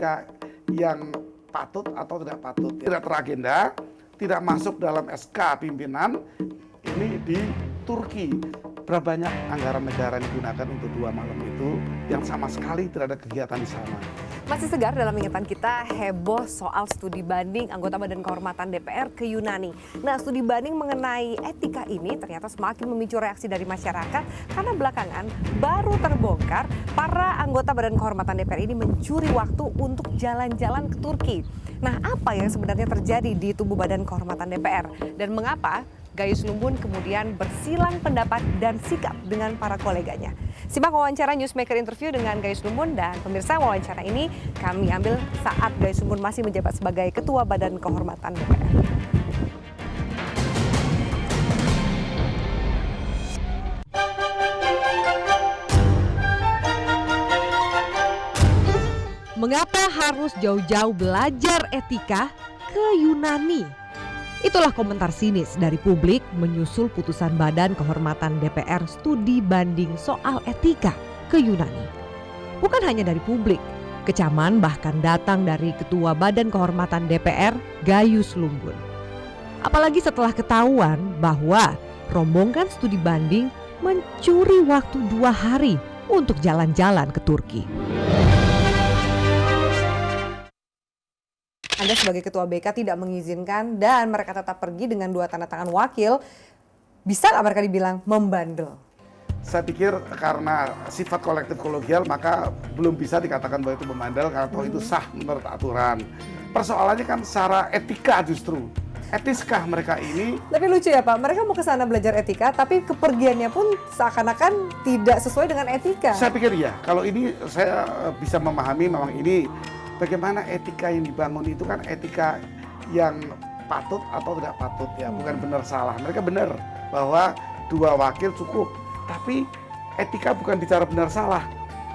etika yang patut atau tidak patut. Tidak teragenda, tidak masuk dalam SK pimpinan, ini di Turki. Berapa banyak anggaran negara yang digunakan untuk 2 malam itu yang sama sekali tidak ada kegiatan di sana. Masih segar dalam ingatan kita heboh soal studi banding anggota Badan Kehormatan DPR ke Yunani. Nah, studi banding mengenai etika ini ternyata semakin memicu reaksi dari masyarakat karena belakangan baru terbongkar para anggota Badan Kehormatan DPR ini mencuri waktu untuk jalan-jalan ke Turki. Nah, apa yang sebenarnya terjadi di tubuh Badan Kehormatan DPR dan mengapa Gayus Lumbun kemudian bersilang pendapat dan sikap dengan para koleganya. Simak wawancara Newsmaker Interview dengan Gayus Lumbun dan pemirsa, wawancara ini kami ambil saat Gayus Lumbun masih menjabat sebagai Ketua Badan Kehormatan DPR. Mengapa harus jauh-jauh belajar etika ke Yunani? Itulah komentar sinis dari publik menyusul putusan Badan Kehormatan DPR studi banding soal etika ke Yunani. Bukan hanya dari publik, kecaman bahkan datang dari Ketua Badan Kehormatan DPR, Gayus Lumbun. Apalagi setelah ketahuan bahwa rombongan studi banding mencuri waktu 2 hari untuk jalan-jalan ke Turki. Anda sebagai Ketua BK tidak mengizinkan dan mereka tetap pergi dengan 2 tanda tangan wakil. Bisa nggak mereka dibilang membandel? Saya pikir karena sifat kolektif kolegial maka belum bisa dikatakan bahwa itu membandel karena itu sah menurut aturan. Persoalannya kan secara etika justru. Etiskah mereka ini? Tapi lucu ya Pak, mereka mau ke sana belajar etika tapi kepergiannya pun seakan-akan tidak sesuai dengan etika. Saya pikir ya, kalau ini saya bisa memahami memang ini bagaimana etika yang dibangun itu kan etika yang patut atau tidak patut ya, bukan benar salah. Mereka benar bahwa 2 wakil cukup, tapi etika bukan bicara benar salah,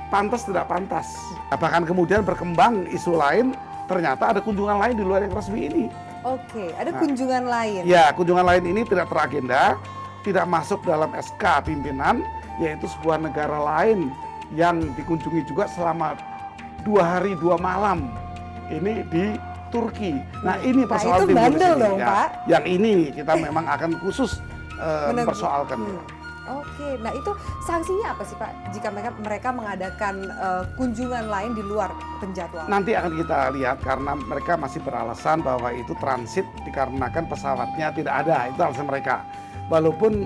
pantas tidak pantas. Bahkan kemudian berkembang isu lain, ternyata ada kunjungan lain di luar yang resmi ini. Oke, ada kunjungan lain. Ya, kunjungan lain ini tidak teragenda, tidak masuk dalam SK pimpinan, yaitu sebuah negara lain yang dikunjungi juga selama 2 hari 2 malam ini di Turki. Nah ini persoalan itu bandel dong ya. Pak. Yang ini kita memang akan khusus mempersoalkan. Oke, nah itu sanksinya apa sih Pak jika mereka mengadakan kunjungan lain di luar penjadwalan? Nanti akan kita lihat karena mereka masih beralasan bahwa itu transit dikarenakan pesawatnya tidak ada, itu alasan mereka. Walaupun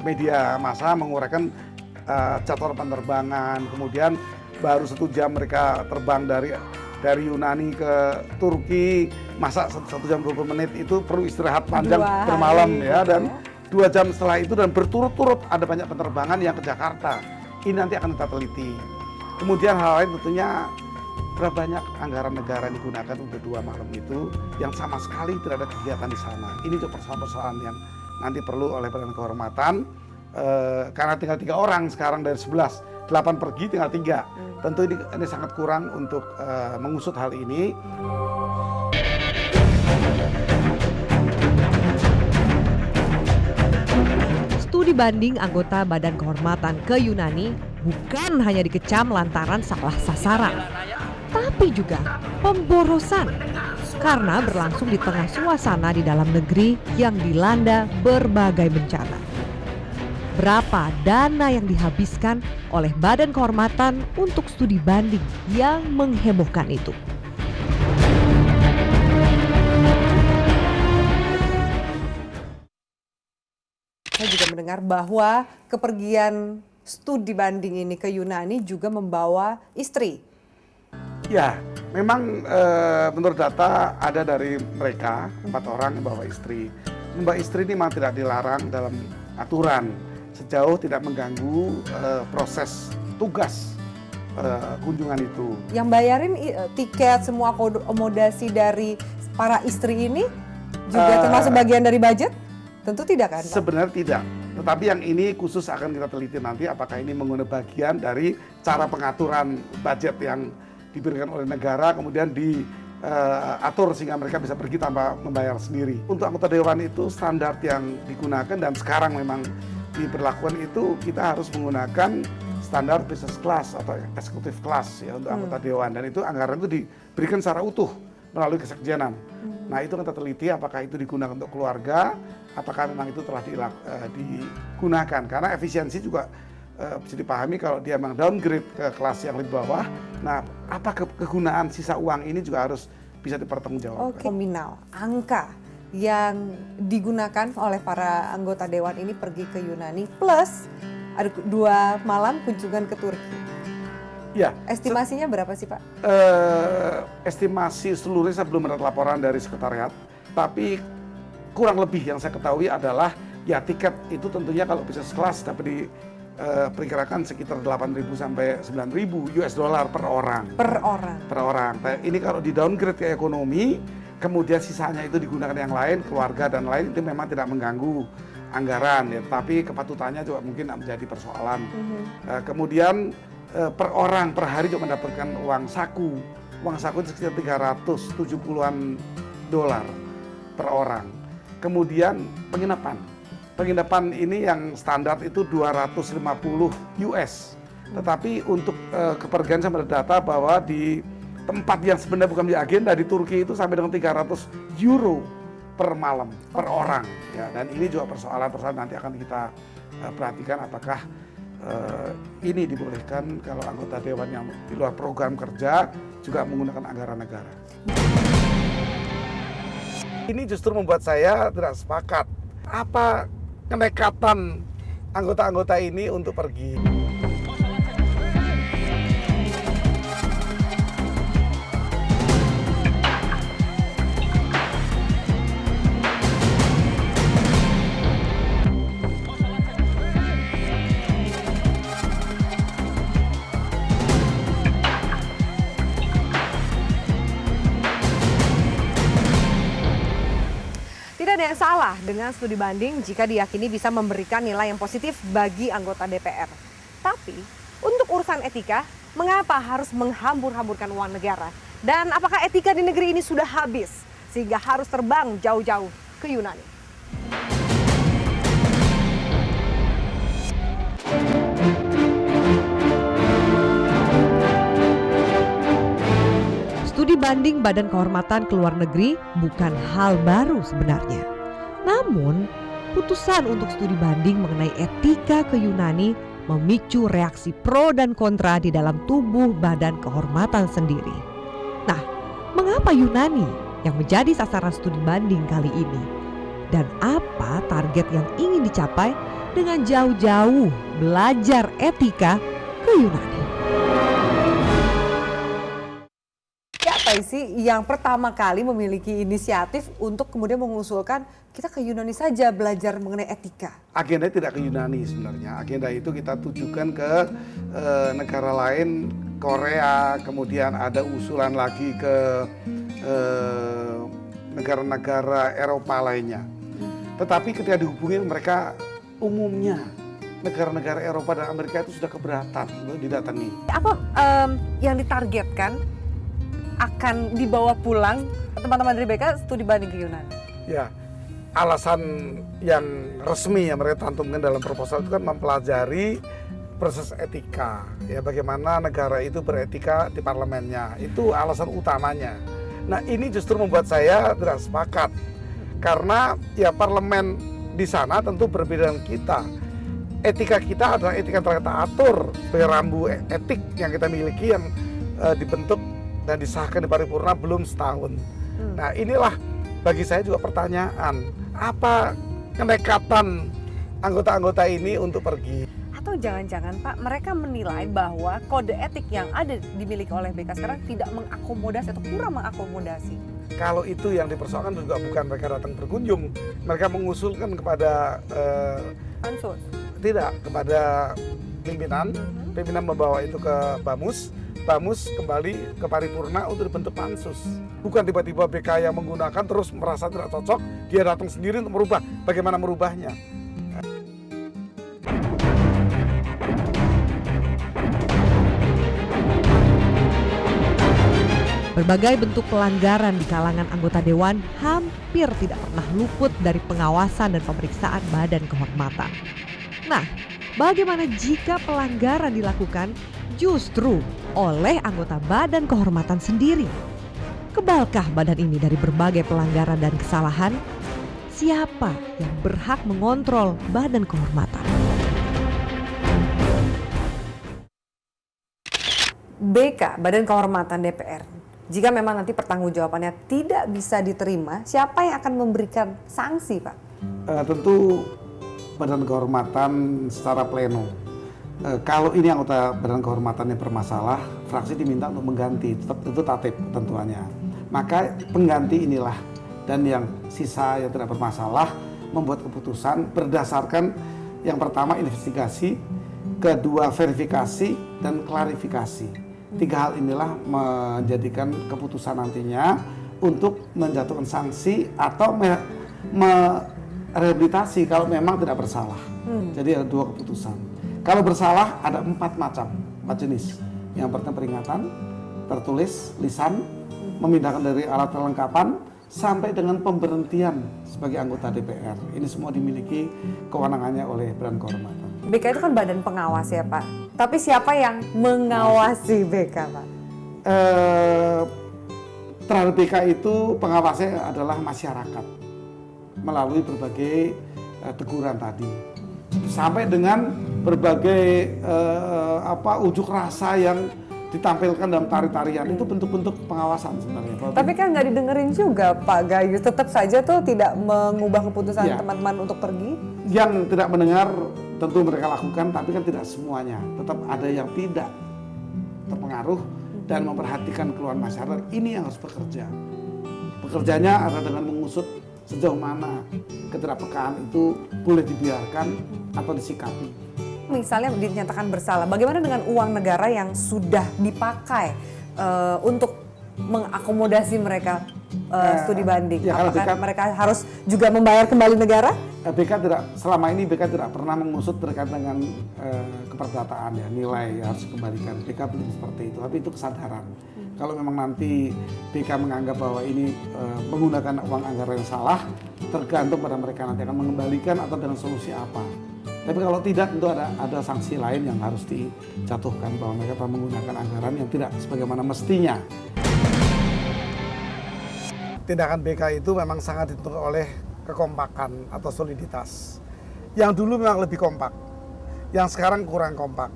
media massa menguraikan jadwal penerbangan, kemudian baru 1 jam mereka terbang dari Yunani ke Turki, masa 1 jam 20 menit itu perlu istirahat panjang bermalam ya, dan 2 jam setelah itu dan berturut-turut ada banyak penerbangan yang ke Jakarta. Ini nanti akan kita teliti. Kemudian hal lain tentunya berapa banyak anggaran negara yang digunakan untuk 2 malam itu yang sama sekali tidak ada kegiatan di sana. Ini juga persoalan-persoalan yang nanti perlu oleh Badan Kehormatan karena tinggal 3 orang sekarang dari 11. 8 pergi tinggal 3. Tentu ini sangat kurang untuk mengusut hal ini. Studi banding anggota Badan Kehormatan ke Yunani bukan hanya dikecam lantaran salah sasaran, tapi juga pemborosan karena berlangsung di tengah suasana di dalam negeri yang dilanda berbagai bencana. Berapa dana yang dihabiskan oleh Badan Kehormatan untuk studi banding yang menghebohkan itu? Saya juga mendengar bahwa kepergian studi banding ini ke Yunani juga membawa istri. Ya, memang menurut data ada dari mereka 4 orang yang bawa istri. Membawa istri ini memang tidak dilarang dalam aturan, sejauh tidak mengganggu proses tugas kunjungan itu. Yang bayarin tiket, semua akomodasi dari para istri ini juga termasuk bagian dari budget? Tentu tidak kan Pak? Sebenarnya tidak, tetapi yang ini khusus akan kita teliti nanti apakah ini menggunakan bagian dari cara pengaturan budget yang diberikan oleh negara kemudian diatur sehingga mereka bisa pergi tanpa membayar sendiri. Untuk anggota dewan itu standar yang digunakan dan sekarang memang diberlakukan itu kita harus menggunakan standar business class atau executive class ya untuk anggota dewan, dan itu anggaran itu diberikan secara utuh melalui kesekjenan. Nah itu kita teliti apakah itu digunakan untuk keluarga, apakah memang itu telah digunakan, karena efisiensi juga bisa dipahami kalau dia memang downgrade ke kelas yang lebih bawah. Nah apa kegunaan sisa uang ini juga harus bisa dipertanggungjawabkan. Nominal, angka yang digunakan oleh para anggota dewan ini pergi ke Yunani plus ada 2 malam kunjungan ke Turki. Ya. Estimasinya berapa sih Pak? Estimasi seluruhnya saya belum mendapat laporan dari sekretariat, tapi kurang lebih yang saya ketahui adalah ya tiket itu tentunya kalau bisnis kelas dapat diperkirakan sekitar 8.000 sampai 9.000 US dollar per orang. Per orang. Per orang. Nah, ini kalau di downgrade ke ekonomi, kemudian sisanya itu digunakan yang lain, keluarga dan lain, itu memang tidak mengganggu anggaran ya, tapi kepatutannya juga mungkin menjadi persoalan. Kemudian per orang per hari juga mendapatkan uang saku. Uang saku itu sekitar 370-an dolar per orang. Kemudian penginapan. Penginapan ini yang standar itu 250 US. Tetapi untuk kepergian saya mendata bahwa di tempat yang sebenarnya bukan di agenda di Turki itu sampai dengan 300 euro per malam, per orang. Ya, dan ini juga persoalan nanti akan kita perhatikan apakah ini dibolehkan kalau anggota dewan yang di luar program kerja juga menggunakan anggaran negara. Ini justru membuat saya tidak sepakat. Apa kenekatan anggota-anggota ini untuk pergi? Tidak ada yang salah dengan studi banding jika diyakini bisa memberikan nilai yang positif bagi anggota DPR. Tapi untuk urusan etika, mengapa harus menghambur-hamburkan uang negara? Dan apakah etika di negeri ini sudah habis sehingga harus terbang jauh-jauh ke Yunani? Studi banding Badan Kehormatan ke Luar Negeri bukan hal baru sebenarnya. Namun, putusan untuk studi banding mengenai etika ke Yunani memicu reaksi pro dan kontra di dalam tubuh Badan Kehormatan sendiri. Nah, mengapa Yunani yang menjadi sasaran studi banding kali ini? Dan apa target yang ingin dicapai dengan jauh-jauh belajar etika ke Yunani? Siapa sih yang pertama kali memiliki inisiatif untuk kemudian mengusulkan kita ke Yunani saja belajar mengenai etika? Agenda tidak ke Yunani sebenarnya. Agenda itu kita tujukan ke negara lain, Korea, kemudian ada usulan lagi ke negara-negara Eropa lainnya. Tetapi ketika dihubungi mereka umumnya negara-negara Eropa dan Amerika itu sudah keberatan untuk didatangi. Apa yang ditargetkan akan dibawa pulang teman-teman dari BK studi banding ke Yunani? Ya, alasan yang resmi yang mereka cantumkan dalam proposal itu kan mempelajari proses etika, ya bagaimana negara itu beretika di parlemennya, itu alasan utamanya. Nah ini justru membuat saya tidak sepakat, karena ya parlemen di sana tentu berbeda dengan kita. Etika kita adalah etika yang telah kita atur sebagai rambu etik yang kita miliki yang dibentuk dan disahkan di paripurna belum setahun. Nah inilah bagi saya juga pertanyaan, apa kenekatan anggota-anggota ini untuk pergi? Atau jangan-jangan Pak, mereka menilai bahwa kode etik yang ada dimiliki oleh BK sekarang tidak mengakomodasi atau kurang mengakomodasi? Kalau itu yang dipersoalkan juga bukan mereka datang berkunjung, mereka mengusulkan kepada Pansus? Tidak, kepada pimpinan, pimpinan membawa itu ke Bamus, Bamus kembali ke paripurna untuk dibentuk pansus. Bukan tiba-tiba BK yang menggunakan terus merasa tidak cocok, dia datang sendiri untuk merubah. Bagaimana merubahnya? Berbagai bentuk pelanggaran di kalangan anggota dewan hampir tidak pernah luput dari pengawasan dan pemeriksaan Badan Kehormatan. Nah, Bagaimana jika pelanggaran dilakukan justru oleh anggota Badan Kehormatan sendiri? Kebalkah badan ini dari berbagai pelanggaran dan kesalahan? Siapa yang berhak mengontrol Badan Kehormatan? BK, Badan Kehormatan DPR. Jika memang nanti pertanggungjawabannya tidak bisa diterima, siapa yang akan memberikan sanksi, Pak? Tentu Badan Kehormatan secara pleno. Kalau ini anggota Badan Kehormatan yang bermasalah, fraksi diminta untuk mengganti, itu tatip tentuannya. Maka pengganti inilah dan yang sisa yang tidak bermasalah membuat keputusan berdasarkan yang pertama investigasi, kedua verifikasi dan klarifikasi. 3 hal inilah menjadikan keputusan nantinya untuk menjatuhkan sanksi atau merehabilitasi kalau memang tidak bersalah. Jadi ada 2 keputusan. Kalau bersalah ada 4 macam, 4 jenis. Yang pertama peringatan, tertulis, lisan, memindahkan dari alat kelengkapan, sampai dengan pemberhentian sebagai anggota DPR. Ini semua dimiliki kewenangannya oleh Badan Kehormatan. BK itu kan badan pengawas ya Pak. Tapi siapa yang mengawasi BK Pak? Terhadap BK itu pengawasnya adalah masyarakat melalui berbagai teguran tadi. Sampai dengan berbagai ujuk rasa yang ditampilkan dalam tari-tarian itu bentuk-bentuk pengawasan sebenarnya. Tapi kan nggak didengerin juga Pak Gayus, tetap saja tuh tidak mengubah keputusan Ya. teman-teman untuk pergi. Yang tidak mendengar tentu mereka lakukan, tapi kan tidak semuanya. Tetap ada yang tidak terpengaruh dan memperhatikan keluhan masyarakat. Ini yang harus bekerja. Bekerjanya adalah dengan mengusut sejauh mana ketidakpekaan itu boleh dibiarkan atau disikapi. Misalnya dinyatakan bersalah, bagaimana dengan uang negara yang sudah dipakai untuk mengakomodasi mereka studi banding? Ya, apakah mereka harus juga membayar kembali negara? BK tidak, selama ini BK tidak pernah mengusut terkait dengan keperdataan ya, nilai harus dikembalikan. BK belum seperti itu, tapi itu kesadaran. Kalau memang nanti BK menganggap bahwa ini menggunakan uang anggaran yang salah, tergantung pada mereka nanti akan mengembalikan atau dengan solusi apa. Tapi kalau tidak, tentu ada sanksi lain yang harus dijatuhkan bahwa mereka telah menggunakan anggaran yang tidak sebagaimana mestinya. Tindakan BK itu memang sangat ditentukan oleh kekompakan atau soliditas. Yang dulu memang lebih kompak, yang sekarang kurang kompak.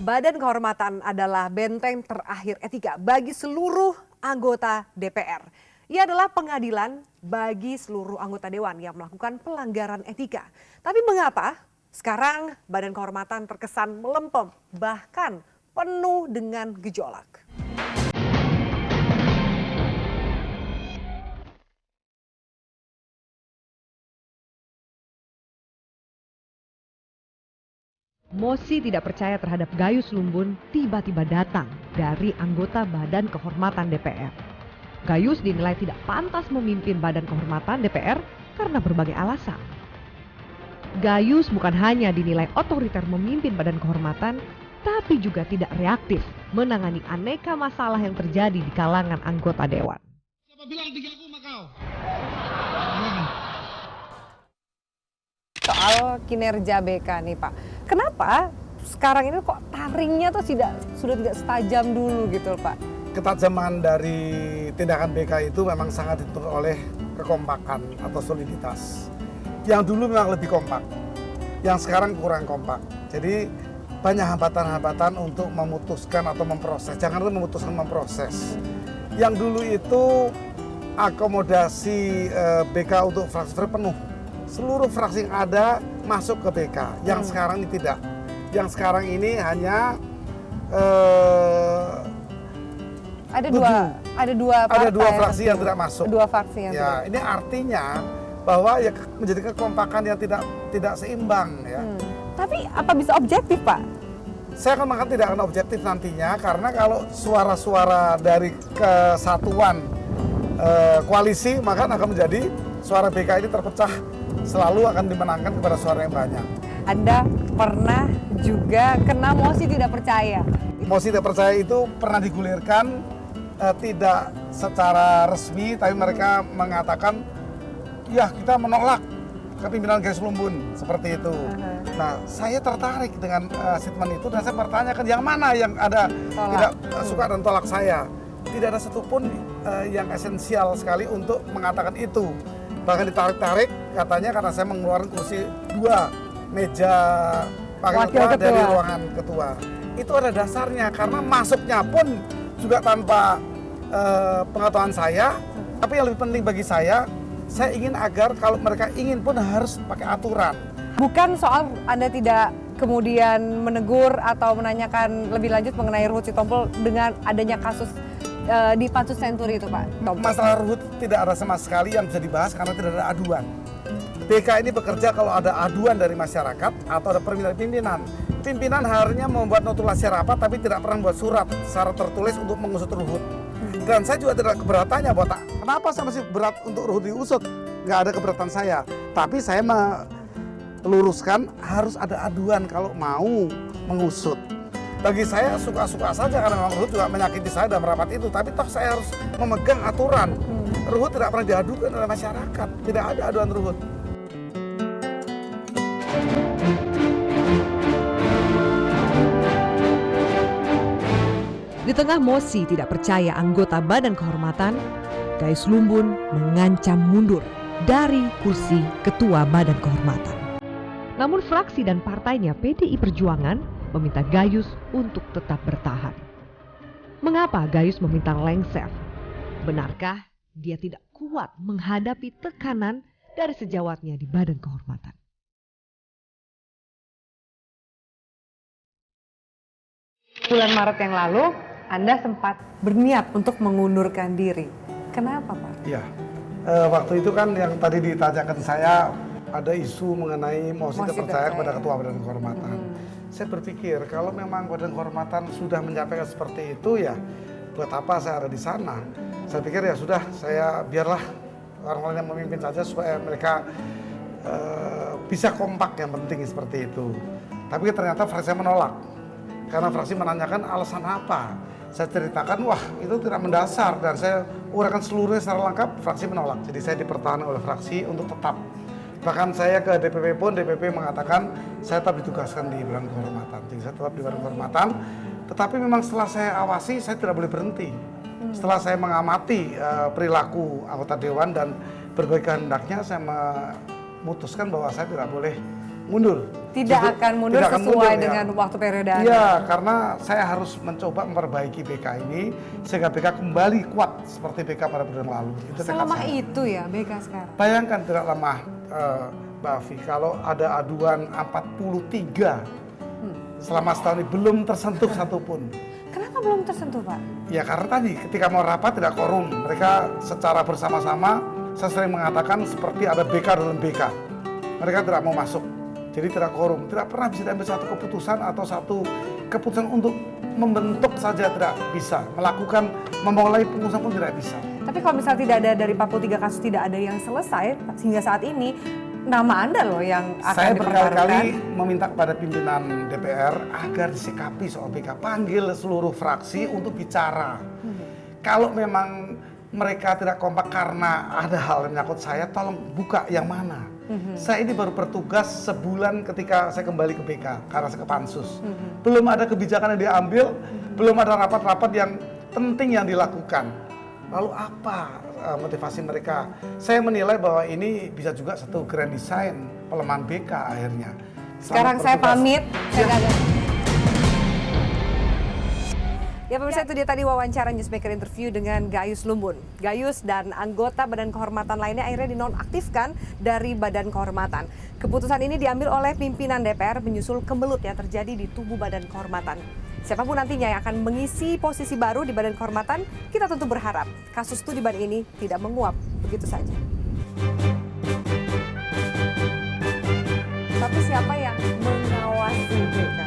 Badan Kehormatan adalah benteng terakhir etika bagi seluruh anggota DPR. Ia adalah pengadilan bagi seluruh anggota dewan yang melakukan pelanggaran etika. Tapi mengapa sekarang Badan Kehormatan terkesan melempem, bahkan penuh dengan gejolak? Mosi tidak percaya terhadap Gayus Lumbun tiba-tiba datang dari anggota Badan Kehormatan DPR. Gayus dinilai tidak pantas memimpin Badan Kehormatan DPR karena berbagai alasan. Gayus bukan hanya dinilai otoriter memimpin Badan Kehormatan, tapi juga tidak reaktif menangani aneka masalah yang terjadi di kalangan anggota dewan. Siapa bilang 3 aku Makau? Soal kinerja BK nih Pak, kenapa sekarang ini kok taringnya tuh sudah tidak setajam dulu gitu Pak? Ketajaman dari tindakan BK itu memang sangat ditentukan oleh kekompakan atau soliditas. Yang dulu memang lebih kompak, yang sekarang kurang kompak. Jadi banyak hambatan-hambatan untuk memutuskan atau memproses. Jangan memutuskan, memproses. Yang dulu itu akomodasi BK untuk fraksi penuh. Seluruh fraksi yang ada masuk ke BK. Yang sekarang ini tidak. Yang sekarang ini hanya ada dua fraksi yang tidak masuk. Dua fraksi yang ya, ini artinya bahwa ya menjadi kekompakan yang tidak seimbang ya. Tapi apa bisa objektif Pak? saya akan mengatakan tidak akan objektif nantinya, karena kalau suara-suara dari kesatuan koalisi, maka akan menjadi suara BK ini terpecah, selalu akan dimenangkan kepada suara yang banyak. Anda pernah juga kena mosi tidak percaya. Mosi tidak percaya itu pernah digulirkan, tidak secara resmi, tapi mereka mengatakan, ya kita menolak kepimpinan Gayus Lumbun, seperti itu. Nah, saya tertarik dengan statement itu dan saya bertanyakan yang mana yang ada tidak suka dan tolak saya. Tidak ada satupun yang esensial sekali untuk mengatakan itu. Bahkan ditarik-tarik katanya karena saya mengeluarkan kursi 2 meja wakil ketua dari ruangan ketua. Itu ada dasarnya karena masuknya pun juga tanpa pengetahuan saya. Tapi yang lebih penting bagi saya ingin agar kalau mereka ingin pun harus pakai aturan. Bukan soal Anda tidak kemudian menegur atau menanyakan lebih lanjut mengenai Ruhut Sitompul dengan adanya kasus di Pansus Senturi itu, Pak Tompul. Masalah Ruhut tidak ada sama sekali yang bisa dibahas karena tidak ada aduan. BK ini bekerja kalau ada aduan dari masyarakat atau ada permintaan pimpinan. Pimpinan harinya membuat notulasi rapat tapi tidak pernah membuat surat secara tertulis untuk mengusut Ruhut. Dan saya juga tidak keberatannya, kenapa saya masih berat untuk Ruhut diusut? Nggak ada keberatan saya. Tapi saya meluruskan harus ada aduan kalau mau mengusut. Bagi saya suka-suka saja karena memang Ruhut juga menyakiti saya dalam rapat itu. Tapi toh saya harus memegang aturan. Ruhut tidak pernah diadukan oleh masyarakat. Tidak ada aduan Ruhut. Di tengah mosi tidak percaya anggota Badan Kehormatan, Gayus Lumbun mengancam mundur dari kursi Ketua Badan Kehormatan. Namun fraksi dan partainya PDI Perjuangan meminta Gayus untuk tetap bertahan. Mengapa Gayus meminta lengser? Benarkah dia tidak kuat menghadapi tekanan dari sejawatnya di Badan Kehormatan? Bulan Maret yang lalu, Anda sempat berniat untuk mengundurkan diri. Kenapa, Pak? Iya, waktu itu kan yang tadi ditanyakan saya ada isu mengenai mosi tidak percaya kepada Ketua Badan Kehormatan. Saya berpikir kalau memang Badan Kehormatan sudah menyampaikan seperti itu ya, buat apa saya ada di sana? Saya pikir ya sudah, saya biarlah orang-orang yang memimpin saja supaya mereka bisa kompak, yang penting seperti itu. Tapi ternyata fraksi menolak karena fraksi menanyakan alasan apa. Saya ceritakan, wah itu tidak mendasar dan saya uraikan seluruhnya secara lengkap, fraksi menolak. Jadi saya dipertahankan oleh fraksi untuk tetap. Bahkan saya ke DPP pun, DPP mengatakan saya tetap ditugaskan di Badan Kehormatan. Jadi saya tetap di Badan Kehormatan, tetapi memang setelah saya awasi, saya tidak boleh berhenti. Setelah saya mengamati perilaku anggota Dewan dan berbagai kehendaknya, saya memutuskan bahwa saya tidak boleh mundur. Tidak akan mundur sesuai dengan waktu periode Anda. Iya, karena saya harus mencoba memperbaiki BK ini sehingga BK kembali kuat seperti BK pada periode yang lalu. Itu Selemah itu ya BK sekarang? Bayangkan tidak lemah, Mbak Afi, kalau ada aduan 43 selama setahun ini belum tersentuh satupun. Kenapa belum tersentuh, Pak? Ya karena tadi ketika mau rapat tidak korum. Mereka secara bersama-sama, saya sering mengatakan seperti ada BK dalam BK. Mereka tidak mau masuk. Jadi tidak korum, tidak pernah bisa diambil satu keputusan atau satu keputusan untuk membentuk saja tidak bisa. Melakukan, memulai pengurusan pun tidak bisa. Tapi kalau misalnya tidak ada dari 43 kasus tidak ada yang selesai hingga saat ini, nama Anda loh yang akan saya dipertaruhkan. berkali-kali meminta kepada pimpinan DPR agar disikapi soal BK. Panggil seluruh fraksi untuk bicara. Kalau memang mereka tidak kompak karena ada hal yang menyangkut saya, tolong buka yang mana. Saya ini baru bertugas sebulan ketika saya kembali ke BK karena saya ke Pansus. Belum ada kebijakan yang diambil, belum ada rapat-rapat yang penting yang dilakukan. Lalu apa motivasi mereka? Saya menilai bahwa ini bisa juga satu grand design pelemahan BK akhirnya. Sekarang saya pamit. Ya pemirsa, itu dia tadi wawancara Newsmaker interview dengan Gayus Lumbun. Gayus dan anggota Badan Kehormatan lainnya akhirnya dinonaktifkan dari Badan Kehormatan. Keputusan ini diambil oleh pimpinan DPR menyusul kemelut yang terjadi di tubuh Badan Kehormatan. Siapapun nantinya yang akan mengisi posisi baru di Badan Kehormatan, kita tentu berharap kasus studi banding ini tidak menguap begitu saja. Tapi siapa yang mengawasi BK?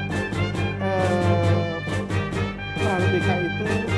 Australia BK itu